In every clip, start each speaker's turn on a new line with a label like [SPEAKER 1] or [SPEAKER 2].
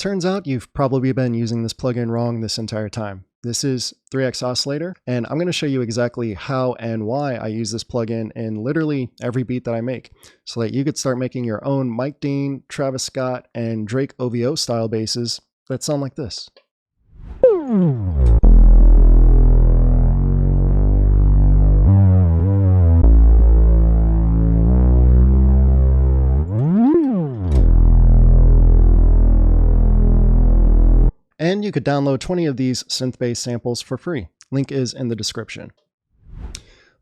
[SPEAKER 1] turns out you've probably been using this plugin wrong this entire time. This is 3X Oscillator, and I'm going to show you exactly how and why I use this plugin in literally every beat that I make, so that you could start making your own Mike Dean, Travis Scott, and Drake OVO style basses that sound like this. And you could download 20 of these synth-based samples for free. Link is in the description.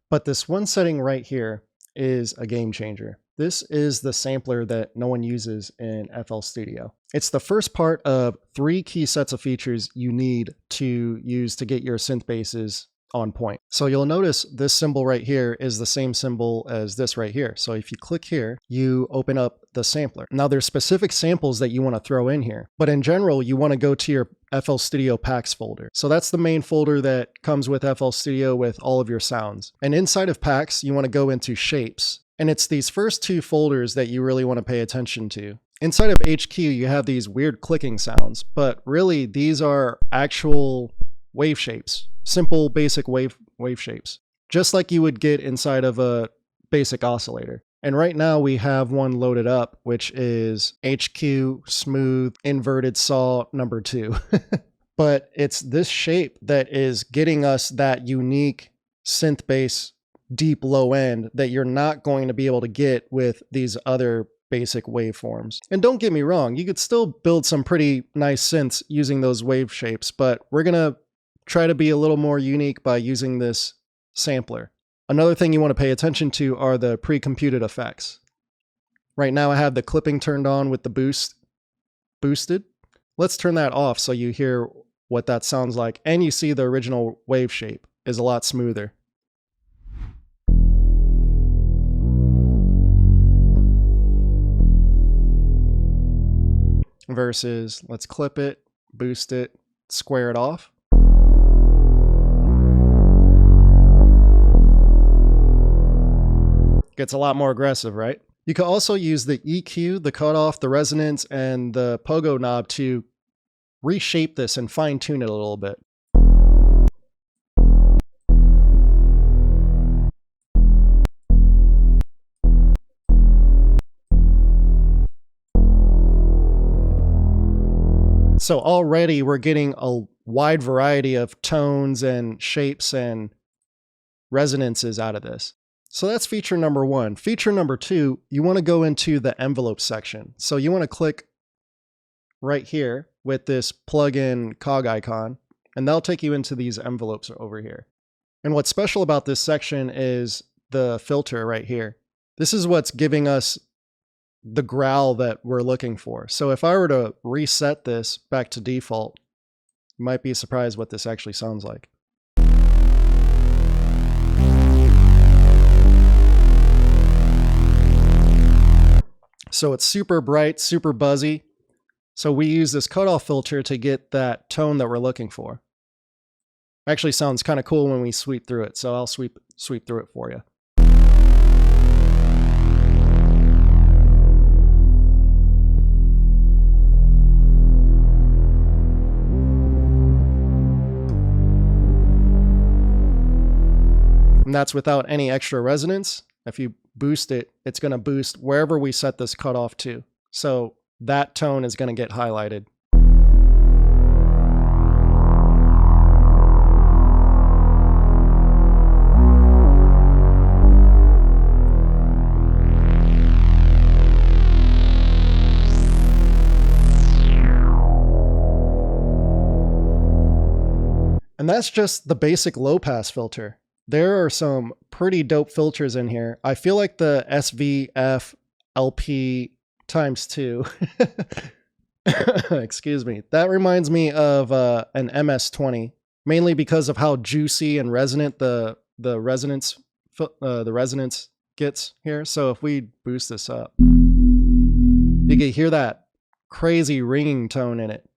[SPEAKER 1] But this one setting right here is a game changer. This is the sampler that no one uses in FL Studio. It's the first part of 3 key sets of features you need to use to get your synth basses on point. So you'll notice this symbol right here is the same symbol as this right here. So if you click here, you open up the sampler. Now there's specific samples that you want to throw in here, but in general, you want to go to your FL Studio packs folder. So that's the main folder that comes with FL Studio with all of your sounds. And inside of packs, you want to go into shapes. And it's these first 2 folders that you really want to pay attention to. Inside of HQ, you have these weird clicking sounds, but really these are actual wave shapes. Simple, basic wave shapes, just like you would get inside of a basic oscillator. And right now we have one loaded up, which is HQ Smooth Inverted Saw number 2. But it's this shape that is getting us that unique synth bass deep low end that you're not going to be able to get with these other basic waveforms. And don't get me wrong, you could still build some pretty nice synths using those wave shapes, but we're gonna try to be a little more unique by using this sampler. Another thing you want to pay attention to are the pre-computed effects. Right now I have the clipping turned on with the boosted. Let's turn that off so you hear what that sounds like, and you see the original wave shape is a lot smoother. Versus, let's clip it, boost it, square it off. Gets a lot more aggressive, right? You can also use the EQ, the cutoff, the resonance, and the pogo knob to reshape this and fine tune it a little bit. So already we're getting a wide variety of tones and shapes and resonances out of this. So that's feature number 1. Feature number 2, you want to go into the envelope section. So you want to click right here with this plugin cog icon, and that'll take you into these envelopes over here. And what's special about this section is the filter right here. This is what's giving us the growl that we're looking for. So if I were to reset this back to default, you might be surprised what this actually sounds like. So it's super bright, super buzzy. So we use this cutoff filter to get that tone that we're looking for. Actually sounds kind of cool when we sweep through it. So I'll sweep through it for you. And that's without any extra resonance. If you boost it, it's going to boost wherever we set this cutoff to. So that tone is going to get highlighted. And that's just the basic low pass filter. There are some pretty dope filters in here. I feel like the SVF LP × 2, excuse me, that reminds me of an MS-20, mainly because of how juicy and resonant the resonance gets here. So if we boost this up, you can hear that crazy ringing tone in it.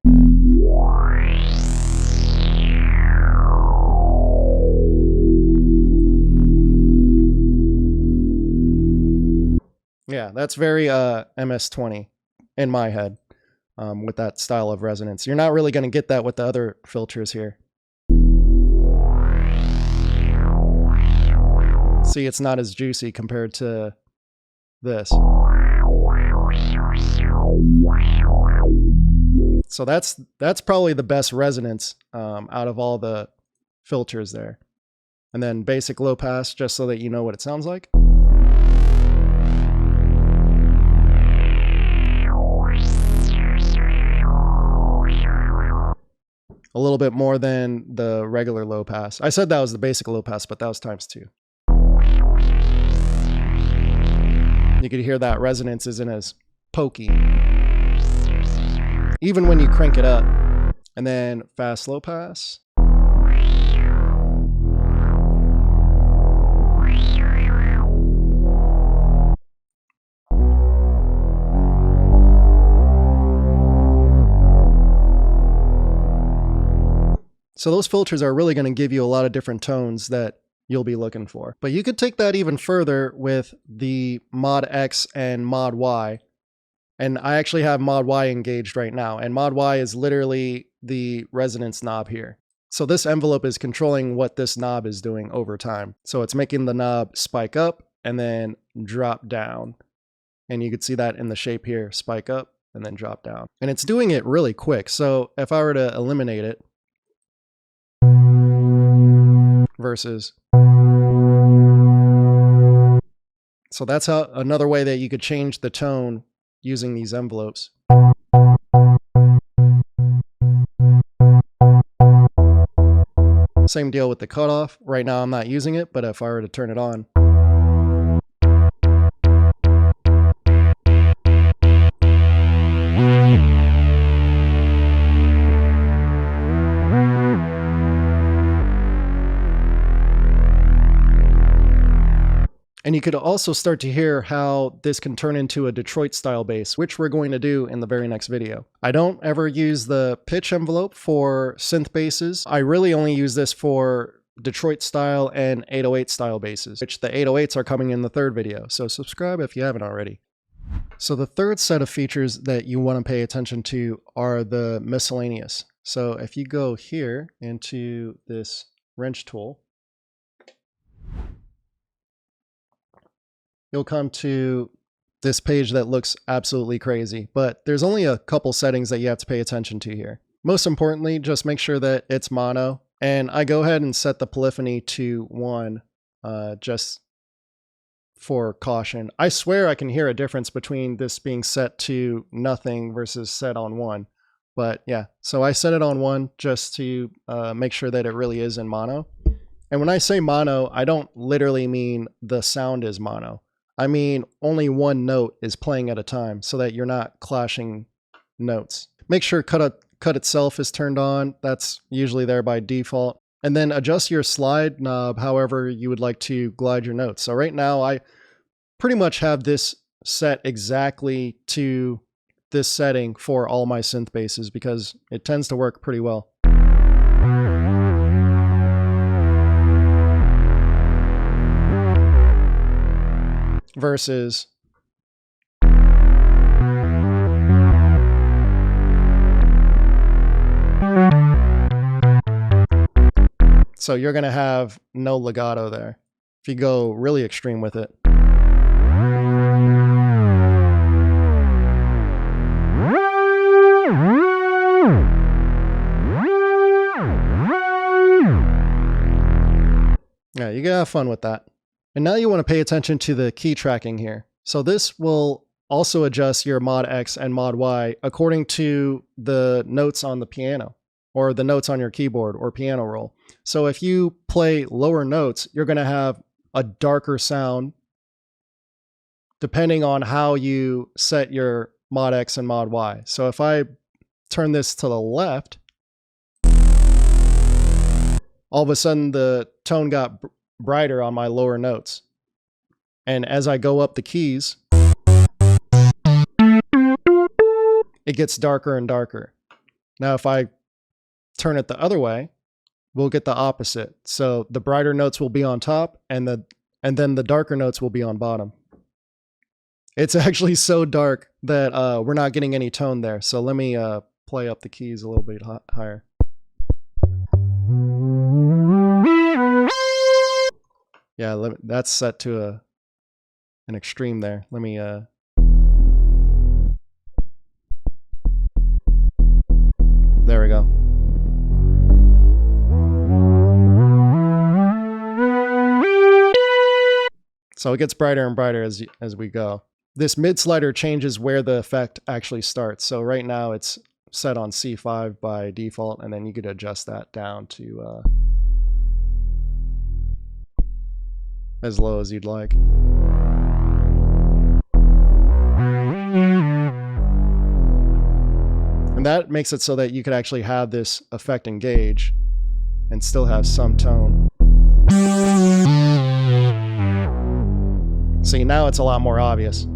[SPEAKER 1] Yeah, that's very MS-20 in my head. with that style of resonance. You're not really going to get that with the other filters here. See, it's not as juicy compared to this. So that's probably the best resonance out of all the filters there. And then basic low pass, just so that you know what it sounds like. A little bit more than the regular low pass. I said that was the basic low pass, but that was ×2. You could hear that resonance isn't as pokey, even when you crank it up. And then fast low pass. So those filters are really going to give you a lot of different tones that you'll be looking for. But you could take that even further with the Mod X and Mod Y. And I actually have Mod Y engaged right now. And Mod Y is literally the resonance knob here. So this envelope is controlling what this knob is doing over time. So it's making the knob spike up and then drop down. And you could see that in the shape here, spike up and then drop down. And it's doing it really quick. So if I were to eliminate it, versus. So that's how another way that you could change the tone using these envelopes. Same deal with the cutoff. Right now I'm not using it, but if I were to turn it on, and you could also start to hear how this can turn into a Detroit style bass, which we're going to do in the very next video. I don't ever use the pitch envelope for synth basses. I really only use this for Detroit style and 808 style basses, which the 808s are coming in the third video. So subscribe if you haven't already. So the third set of features that you want to pay attention to are the miscellaneous. So if you go here into this wrench tool, you'll come to this page that looks absolutely crazy, but there's only a couple settings that you have to pay attention to here. Most importantly, just make sure that it's mono, and I go ahead and set the polyphony to 1 just for caution. I swear I can hear a difference between this being set to nothing versus set on 1, but yeah, so I set it on 1 just to make sure that it really is in mono. And when I say mono, I don't literally mean the sound is mono. I mean, only one note is playing at a time so that you're not clashing notes. Make sure cut itself is turned on. That's usually there by default. And then adjust your slide knob however you would like to glide your notes. So right now I pretty much have this set exactly to this setting for all my synth basses because it tends to work pretty well. Versus so you're going to have no legato there if you go really extreme with it. Yeah, you gotta have fun with that. And now you want to pay attention to the key tracking here. So this will also adjust your Mod X and Mod Y according to the notes on the piano or the notes on your keyboard or piano roll. So if you play lower notes, you're going to have a darker sound depending on how you set your Mod X and Mod Y. So if I turn this to the left, all of a sudden the tone got brighter on my lower notes. And as I go up the keys, it gets darker and darker. Now, if I turn it the other way, we'll get the opposite. So the brighter notes will be on top and then the darker notes will be on bottom. It's actually so dark that we're not getting any tone there. So let me play up the keys a little bit higher. Yeah, that's set to an extreme there. Let me there we go. So it gets brighter and brighter as we go. This mid slider changes where the effect actually starts. So right now it's set on C5 by default, and then you could adjust that down to as low as you'd like. And that makes it so that you could actually have this effect engage and still have some tone. See, now it's a lot more obvious.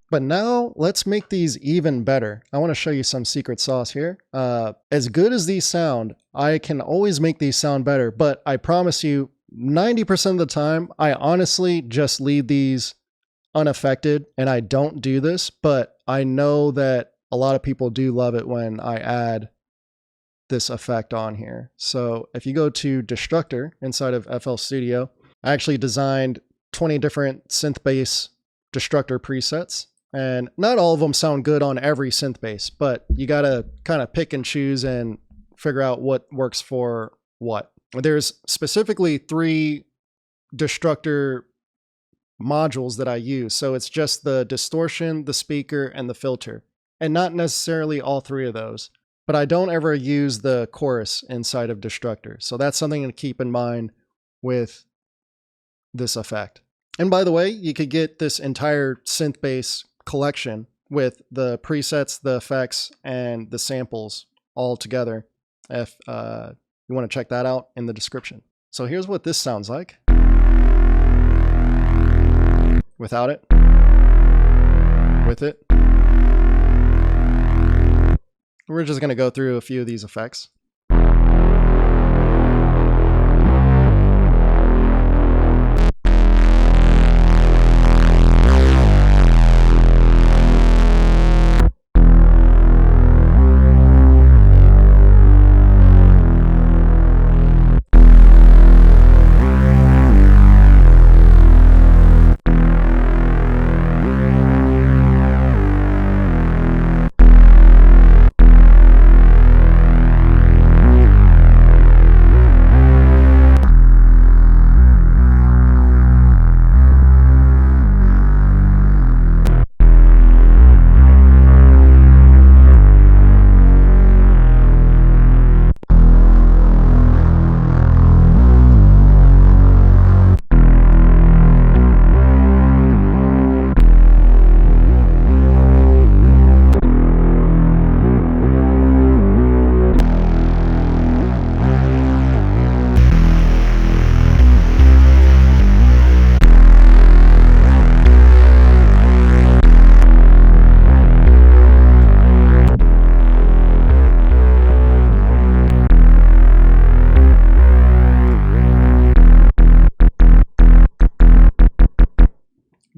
[SPEAKER 1] But now let's make these even better. I want to show you some secret sauce here. As good as these sound, I can always make these sound better, but I promise you 90% of the time, I honestly just leave these unaffected, and I don't do this, but I know that a lot of people do love it when I add this effect on here. So if you go to Destructor inside of FL Studio, I actually designed 20 different synth bass Destructor presets, and not all of them sound good on every synth bass, but you gotta kind of pick and choose and figure out what works for what. There's specifically 3 Destructor modules that I use. So it's just the distortion, the speaker, and the filter, and not necessarily all 3 of those. But I don't ever use the chorus inside of Destructor. So that's something to keep in mind with this effect. And by the way, you could get this entire synth bass collection with the presets, the effects, and the samples all together if you want to check that out in the description. So here's what this sounds like without it, with it. We're just going to go through a few of these effects.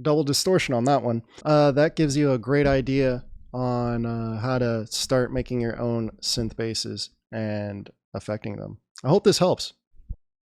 [SPEAKER 1] Double distortion on that one. That gives you a great idea on how to start making your own synth basses and affecting them. I hope this helps.